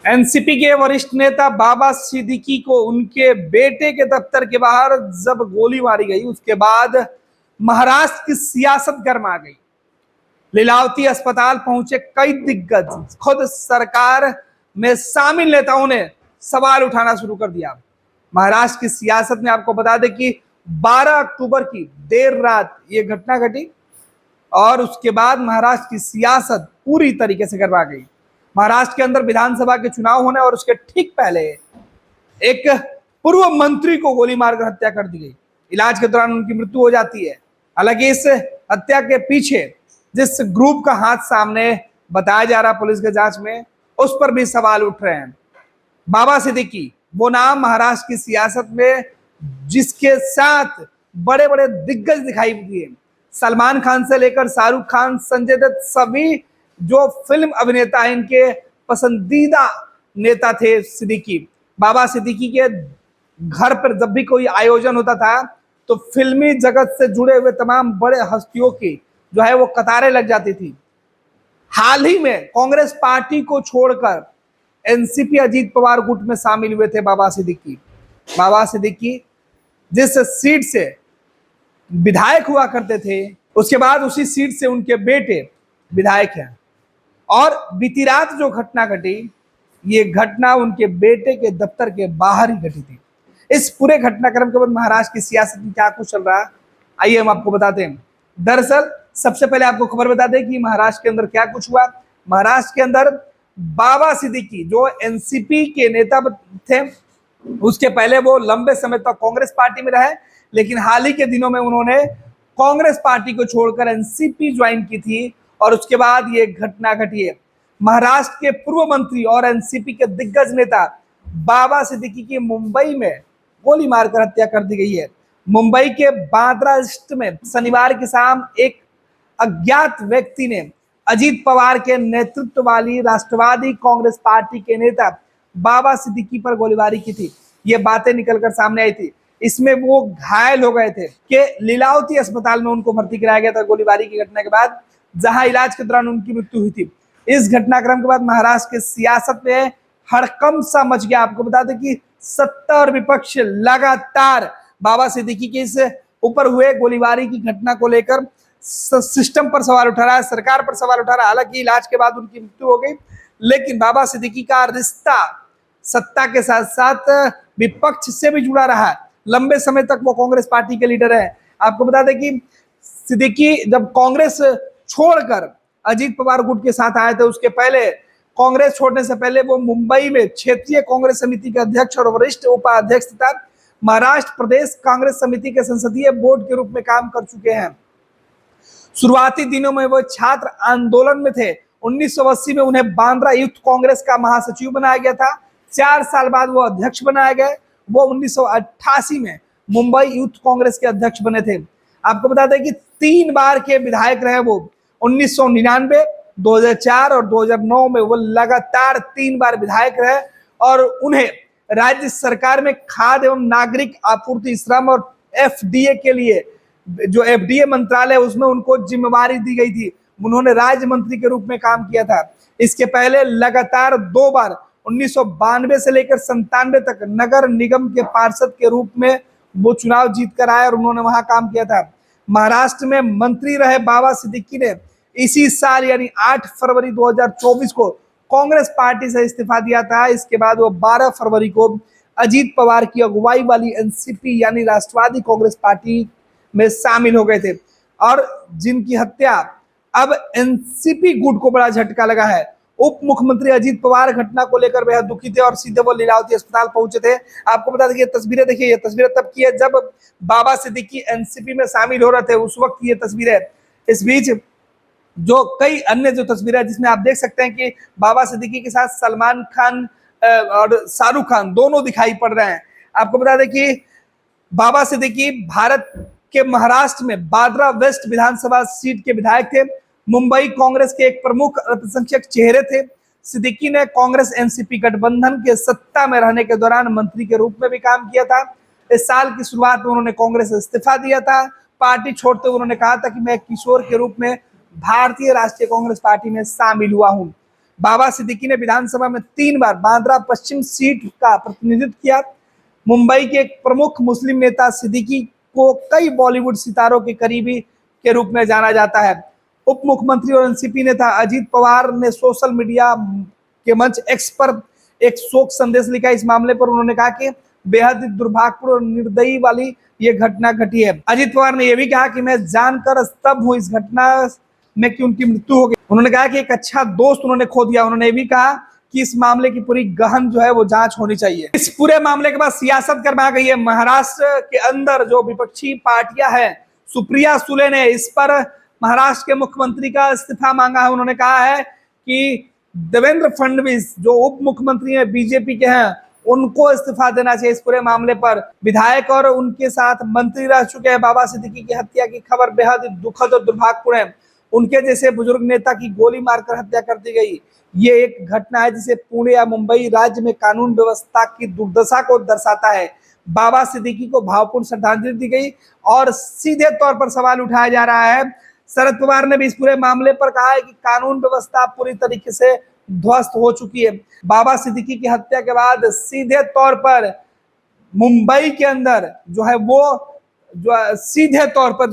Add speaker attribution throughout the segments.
Speaker 1: NCP के वरिष्ठ नेता बाबा सिद्दीकी को उनके बेटे के दफ्तर के बाहर जब गोली मारी गई, उसके बाद महाराष्ट्र की सियासत गर्मा गई। लीलावती अस्पताल पहुंचे कई दिग्गज, खुद सरकार में शामिल नेताओं ने सवाल उठाना शुरू कर दिया। महाराष्ट्र की सियासत में आपको बता दें कि 12 अक्टूबर की देर रात ये घटना घटी और उसके बाद महाराष्ट्र की सियासत पूरी तरीके से गरमा गई। महाराष्ट्र के अंदर विधानसभा के चुनाव होने और उसके ठीक पहले एक पूर्व मंत्री को गोली मारकर हत्या कर दी गई। इलाज के दौरान उनकी मृत्यु हो जाती है। हालांकि इस हत्या के पीछे जिस ग्रुप का हाथ सामने बताया जा रहा पुलिस के जांच में, उस पर भी सवाल उठ रहे हैं। बाबा सिद्दीकी वो नाम महाराष्ट्र की सियासत में जिसके साथ बड़े बड़े दिग्गज दिखाई दिए, सलमान खान से लेकर शाहरुख खान, संजय दत्त, सभी जो फिल्म अभिनेता हैं इनके पसंदीदा नेता थे सिद्दीकी। बाबा सिद्दीकी के घर पर जब भी कोई आयोजन होता था तो फिल्मी जगत से जुड़े हुए तमाम बड़े हस्तियों की जो है वो कतारें लग जाती थी। हाल ही में कांग्रेस पार्टी को छोड़कर एनसीपी अजीत पवार गुट में शामिल हुए थे बाबा सिद्दीकी। बाबा सिद्दीकी जिस सीट से विधायक हुआ करते थे, उसके बाद उसी सीट से उनके बेटे विधायक हैं। और बीती रात जो घटना घटी, ये घटना उनके बेटे के दफ्तर के बाहर ही घटी थी। इस पूरे घटनाक्रम के बाद महाराष्ट्र की सियासत में क्या कुछ चल रहा है, आइए हम आपको बताते हैं। दरअसल सबसे पहले आपको खबर बता दें कि महाराष्ट्र के अंदर क्या कुछ हुआ। महाराष्ट्र के अंदर बाबा सिद्दीकी जो एनसीपी के नेता थे, उसके पहले वो लंबे समय तक कांग्रेस पार्टी में रहे, लेकिन हाल ही के दिनों में उन्होंने कांग्रेस पार्टी को छोड़कर एनसीपी ज्वाइन की थी और उसके बाद ये घटना घटी है। महाराष्ट्र के पूर्व मंत्री और एनसीपी के दिग्गज नेता बाबा सिद्दीकी की मुंबई में गोली मारकर हत्या कर दी गई है। मुंबई के बांद्रा स्थित में शनिवार की शाम एक अज्ञात व्यक्ति ने अजीत पवार के नेतृत्व वाली राष्ट्रवादी कांग्रेस पार्टी के नेता बाबा सिद्दीकी पर गोलीबारी की थी। ये बातें निकलकर सामने आई थी। इसमें वो घायल हो गए थे कि लीलावती अस्पताल में उनको भर्ती कराया गया था गोलीबारी की घटना के बाद, जहां इलाज के दौरान उनकी मृत्यु हुई थी। इस घटनाक्रम के बाद महाराष्ट्र की सियासत में हड़कंप सा मच गया। आपको बता दें कि सत्ता और विपक्ष लगातार बाबा सिद्दीकी के इस ऊपर हुए गोलीबारी की घटना को लेकर सिस्टम पर सवाल उठा रहा है, सरकार पर सवाल उठा रहा है। हालांकि इलाज के बाद उनकी मृत्यु हो गई, लेकिन बाबा सिद्दीकी का रिश्ता सत्ता के साथ साथ विपक्ष से भी जुड़ा रहा है। लंबे समय तक वो कांग्रेस पार्टी के लीडर है। आपको बता दें कि सिद्दीकी जब कांग्रेस छोड़कर अजीत पवार गुट के साथ आए थे, उसके पहले कांग्रेस छोड़ने से पहले वो मुंबई में क्षेत्रीय कांग्रेस समिति के अध्यक्ष और वरिष्ठ उपाध्यक्ष तथा महाराष्ट्र प्रदेश कांग्रेस समिति के संसदीय बोर्ड के रूप में काम कर चुके हैं। शुरुआती दिनों में वो छात्र आंदोलन में थे। 1980 में उन्हें बांद्रा यूथ कांग्रेस का महासचिव बनाया गया था। 4 साल बाद वो अध्यक्ष बनाए गए। वो 1988 में मुंबई यूथ कांग्रेस के अध्यक्ष बने थे। आपको बता दें कि 3 बार के विधायक रहे वो। 1999, 2004 और 2009 में वो लगातार 3 बार विधायक रहे और उन्हें राज्य सरकार में खाद्य एवं नागरिक आपूर्ति, श्रम और एफडीए के लिए जो एफडीए मंत्रालय उसमें उनको जिम्मेवारी दी गई थी। उन्होंने राज्य मंत्री के रूप में काम किया था। इसके पहले लगातार 2 बार 1992 से लेकर 97 तक नगर निगम के पार्षद के रूप में वो चुनाव जीत कर आए और उन्होंने वहां काम किया था। महाराष्ट्र में मंत्री रहे बाबा सिद्दीकी ने इसी साल यानी 8 फरवरी 2024 को कांग्रेस पार्टी से इस्तीफा दिया था। इसके बाद वो 12 फरवरी को अजीत पवार की अगुवाई वाली एनसीपी यानी राष्ट्रवादी कांग्रेस पार्टी में शामिल हो गए थे और जिनकी हत्या अब एनसीपी गुट को बड़ा झटका लगा है। उप मुख्यमंत्री अजीत पवार घटना को लेकर बेहद दुखी थे और सीधे वो लीलावती अस्पताल पहुंचे थे। आपको बता दें कि ये तस्वीरें देखिए, ये तस्वीरें तब की है जब बाबा सिद्दीकी एनसीपी में शामिल हो रहे थे, उस वक्त ये तस्वीरें। इस बीच जो कई अन्य जो तस्वीरें हैं जिसमें आप देख सकते हैं कि बाबा सिद्दीकी के साथ सलमान खान और शाहरुख खान दोनों दिखाई पड़ रहे हैं। आपको बता दें कि बाबा सिद्दीकी भारत के महाराष्ट्र में बांद्रा वेस्ट विधानसभा सीट के विधायक थे। मुंबई कांग्रेस के एक प्रमुख अल्पसंख्यक चेहरे थे। सिद्दीकी ने कांग्रेस एनसीपी गठबंधन के सत्ता में रहने के दौरान मंत्री के रूप में भी काम किया था। इस साल की शुरुआत में उन्होंने कांग्रेस से इस्तीफा दिया था। पार्टी छोड़ते हुए उन्होंने कहा था कि मैं किशोर के रूप में भारतीय राष्ट्रीय कांग्रेस पार्टी में शामिल हुआ हूं। बाबा सिद्दीकी ने विधानसभा में 3 बार बांद्रा पश्चिम सीट का प्रतिनिधित्व किया। मुंबई के एक प्रमुख मुस्लिम नेता सिद्दीकी को कई बॉलीवुड सितारों के करीबी के रूप में जाना जाता है। उप मुख्यमंत्री और एनसीपी नेता अजीत पवार ने सोशल मीडिया के मंच एक्स पर एक शोक संदेश लिखा। इस मामले पर उन्होंने कहा कि बेहद दुर्भाग्यपूर्ण और निर्दयी वाली ये घटना घटी है। अजीत पवार ने यह भी कहा कि मैं जानकर स्तब्ध हूं इस घटना में कि उनकी मृत्यु हो गई। उन्होंने कहा कि एक अच्छा दोस्त उन्होंने खो दिया। उन्होंने ये भी कहा कि इस मामले की पूरी गहन जो है वो जांच होनी चाहिए। इस पूरे मामले के बाद सियासत गरमा गई है। महाराष्ट्र के अंदर जो विपक्षी पार्टियां हैं, सुप्रिया सुले ने इस पर महाराष्ट्र के मुख्यमंत्री का इस्तीफा मांगा है। उन्होंने कहा है कि देवेंद्र फडणवीस जो उप मुख्यमंत्री है बीजेपी के हैं, उनको इस्तीफा देना चाहिए। इस पूरे मामले पर विधायक और उनके साथ मंत्री रह चुके हैं। बाबा सिद्दीकी की हत्या की खबर बेहद दुखद और दुर्भाग्यपूर्ण है। उनके जैसे बुजुर्ग नेता की गोली मारकर हत्या कर दी गई। ये एक घटना है जिसे पुणे या मुंबई राज्य में कानून व्यवस्था की दुर्दशा को दर्शाता है। बाबा सिद्दीकी को भावपूर्ण श्रद्धांजलि दी गई और सीधे तौर पर सवाल उठाया जा रहा है। शरद पवार ने भी इस पूरे मामले पर कहा है कि कानून व्यवस्था पूरी तरीके से ध्वस्त हो चुकी है। बाबा सिद्दीकी की हत्या के बाद सीधे तौर पर मुंबई के अंदर जो है वो सीधे तौर पर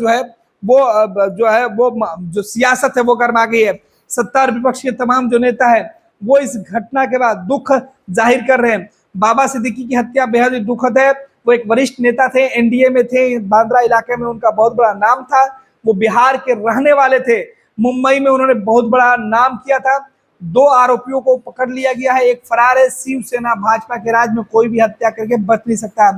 Speaker 1: जो सियासत है वो गरमा गई है। सत्ता और विपक्ष के तमाम जो नेता है वो इस घटना के बाद दुख जाहिर कर रहे हैं। बाबा सिद्दीकी की हत्या बेहद दुखद है। वो एक वरिष्ठ नेता थे, एनडीए में थे, बांद्रा इलाके में उनका बहुत बड़ा नाम था। वो बिहार के रहने वाले थे। मुंबई में उन्होंने बहुत बड़ा नाम किया था। 2 आरोपियों को पकड़ लिया गया है, एक फरार है। शिवसेना भाजपा के राज में कोई भी हत्या करके बच नहीं सकता,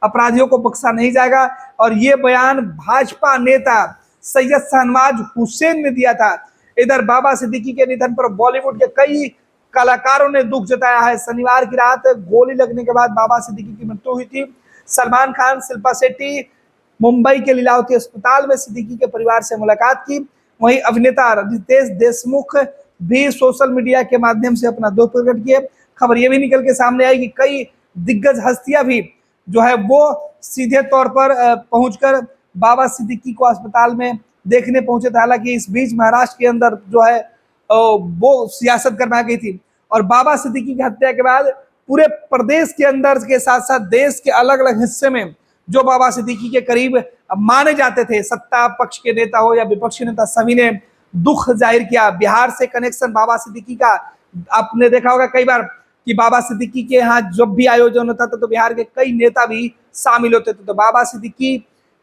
Speaker 1: अपराधियों को बख्शा नहीं जाएगा। और ये बयान भाजपा नेता सैयद शाहनवाज हुसैन ने दिया था। इधर बाबा सिद्दीकी के निधन पर बॉलीवुड के कई कलाकारों ने दुख जताया है। शनिवार की रात गोली लगने के बाद बाबा सिद्दीकी की मृत्यु हुई थी। सलमान खान, शिल्पा शेट्टी मुंबई के लीलावती अस्पताल में सिद्दीकी के परिवार से मुलाकात की। वहीं अभिनेता रितेश देशमुख भी सोशल मीडिया के माध्यम से अपना दुख प्रकट किए। खबर यह भी निकल के सामने आई कि कई दिग्गज हस्तियां भी जो है वो सीधे तौर पर पहुंचकर बाबा सिद्दीकी को अस्पताल में देखने पहुंचे थे। हालांकि इस बीच महाराष्ट्र के अंदर जो है वो सियासत गरमा गई थी। और बाबा सिद्दीकी की हत्या के बाद पूरे प्रदेश के अंदर के साथ साथ देश के अलग अलग हिस्से में जो बाबा सिद्दीकी के करीब माने जाते थे, सत्ता पक्ष के नेता हो या विपक्षी नेता, सभी ने दुख जाहिर किया। बिहार से कनेक्शन बाबा सिद्दीकी का आपने देखा होगा कई बार कि बाबा सिद्दीकी के यहाँ जब भी आयोजन होता था तो बिहार के कई नेता भी शामिल होते थे। तो बाबा सिद्दीकी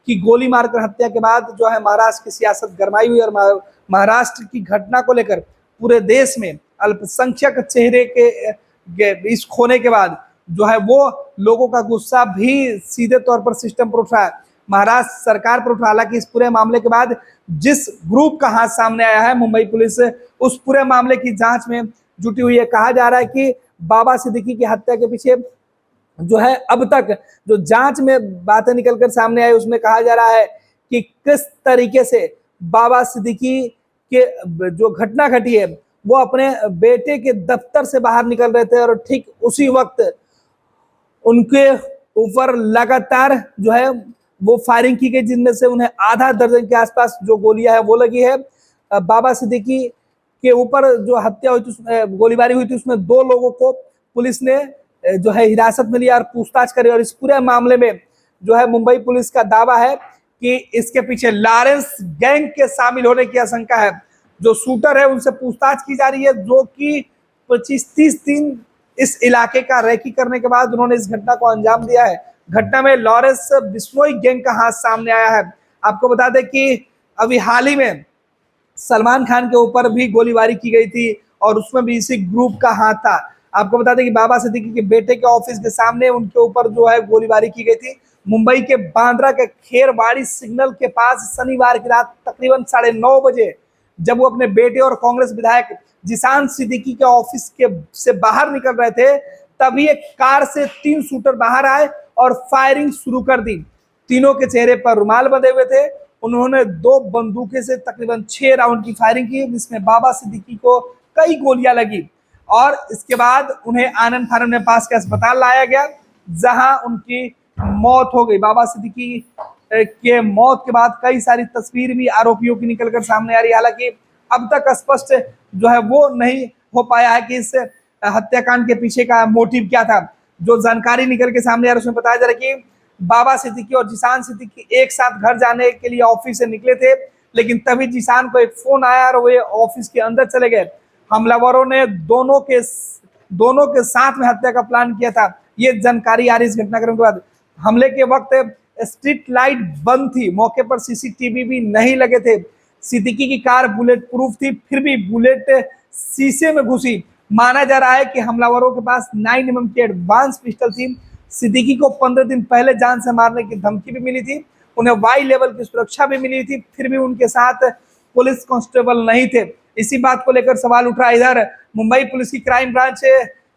Speaker 1: की गोली मारकर हत्या के बाद जो है महाराष्ट्र की सियासत गरमाई हुई। और महाराष्ट्र की घटना को लेकर पूरे देश में अल्पसंख्यक चेहरे के इस खोने के बाद जो है वो लोगों का गुस्सा भी सीधे तौर पर सिस्टम पर उठा, महाराष्ट्र सरकार पर उठा। हालांकि इस पूरे मामले के बाद जिस ग्रुप का हाथ सामने आया है, मुंबई पुलिस उस पूरे मामले की जांच में जुटी हुई है। कहा जा रहा है कि बाबा सिद्दीकी की हत्या के पीछे जो है अब तक जो जांच में बातें निकलकर सामने आई उसमें कहा जा रहा है कि किस तरीके से बाबा सिद्दीकी के जो घटना घटी है वो अपने बेटे के दफ्तर से बाहर निकल रहे थे और ठीक उसी वक्त उनके ऊपर लगातार जो है वो फायरिंग की गई, जिनमें से उन्हें आधा दर्जन के आसपास जो गोलियां है वो लगी है। बाबा सिद्दीकी के ऊपर जो हत्या हुई थी, गोलीबारी हुई थी, उसमें 2 लोगों को पुलिस ने जो है हिरासत में लिया और पूछताछ करी। और इस पूरे मामले में जो है मुंबई पुलिस का दावा है कि इसके पीछे लॉरेंस गैंग के शामिल होने की आशंका है। जो शूटर है उनसे पूछताछ की जा रही है, जो कि 25-30 दिन इस इलाके का रेकी करने के बाद उन्होंने इस घटना को अंजाम दिया है। घटना में लॉरेंस बिश्नोई गैंग का हाथ सामने आया है। आपको बता दें कि अभी हाल ही में सलमान खान के ऊपर भी गोलीबारी की गई थी और उसमें भी इसी ग्रुप का हाथ था। आपको बता दें कि बाबा सिद्दीकी के बेटे के ऑफिस के सामने उनके ऊपर जो है गोलीबारी की गई थी। मुंबई के बांद्रा के खेरवाड़ी सिग्नल के पास शनिवार की रात तकरीबन 9:30 बजे जब वो अपने बेटे और कांग्रेस विधायक जिशान सिद्दीकी के ऑफिस के से बाहर निकल रहे थे, तभी एक कार से 3 शूटर बाहर आए और फायरिंग शुरू कर दी। तीनों के चेहरे पर रुमाल बंधे हुए थे। उन्होंने 2 बंदूकें से तकरीबन 6 राउंड की फायरिंग की, जिसमें बाबा सिद्दीकी को कई गोलियां लगी और इसके बाद उन्हें आनंद फानंद में पास के अस्पताल लाया गया, जहां उनकी मौत हो गई। बाबा सिद्दीकी के मौत के बाद कई सारी तस्वीर भी आरोपियों की निकलकर सामने आ रही है। हालांकि अब तक स्पष्ट जो है वो नहीं हो पाया है कि इस हत्याकांड के पीछे का मोटिव क्या था। जो जानकारी निकल के सामने आ रही है उसमें बताया जा रहा है कि बाबा सिद्दीकी और जीशान सिद्दीकी एक साथ घर जाने के लिए ऑफिस से निकले थे, लेकिन तभी जीशान को एक फोन आया और वे ऑफिस के अंदर चले गए। हमलावरों ने दोनों के साथ में हत्या का प्लान किया था। ये जानकारी आ रही इस घटनाक्रम के बाद। हमले के वक्त स्ट्रीट लाइट बंद थी, मौके पर सीसीटीवी भी नहीं लगे थे। सिद्दीकी की कार बुलेट प्रूफ थी, फिर भी बुलेट शीशे में घुसी। माना जा रहा है कि हमलावरों के पास 9mm की एडवांस पिस्टल थी। सिद्दीकी को 15 दिन पहले जान से मारने की धमकी भी मिली थी, उन्हें वाई लेवल की सुरक्षा भी मिली थी, फिर भी उनके साथ पुलिस कांस्टेबल नहीं थे। इसी बात को लेकर सवाल उठ रहा है। इधर मुंबई पुलिस की क्राइम ब्रांच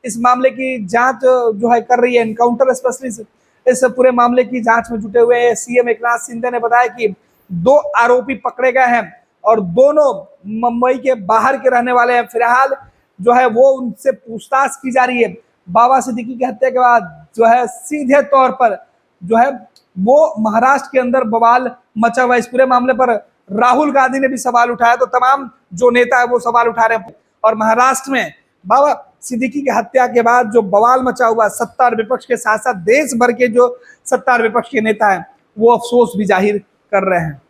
Speaker 1: इस मामले की जांच जो है कर रही है। एनकाउंटर स्पेशलिस्ट इस पूरे मामले की जांच में जुटे हुए हैं। सीएम एकनाथ शिंदे ने बताया कि 2 आरोपी पकड़े गए हैं और दोनों मुंबई के बाहर के रहने वाले हैं। फिलहाल जो है वो उनसे पूछताछ की जा रही है। बाबा सिद्दीकी की हत्या के बाद जो है सीधे तौर पर जो है वो महाराष्ट्र के अंदर बवाल मचा हुआ। इस पूरे मामले पर राहुल गांधी ने भी सवाल उठाया, तो तमाम जो नेता है वो सवाल उठा रहे हैं। और महाराष्ट्र में बाबा सिद्दीकी की हत्या के बाद जो बवाल मचा हुआ, सत्ता और विपक्ष के साथ साथ देश भर के जो सत्ता और विपक्ष के नेता हैं वो अफसोस भी जाहिर कर रहे हैं।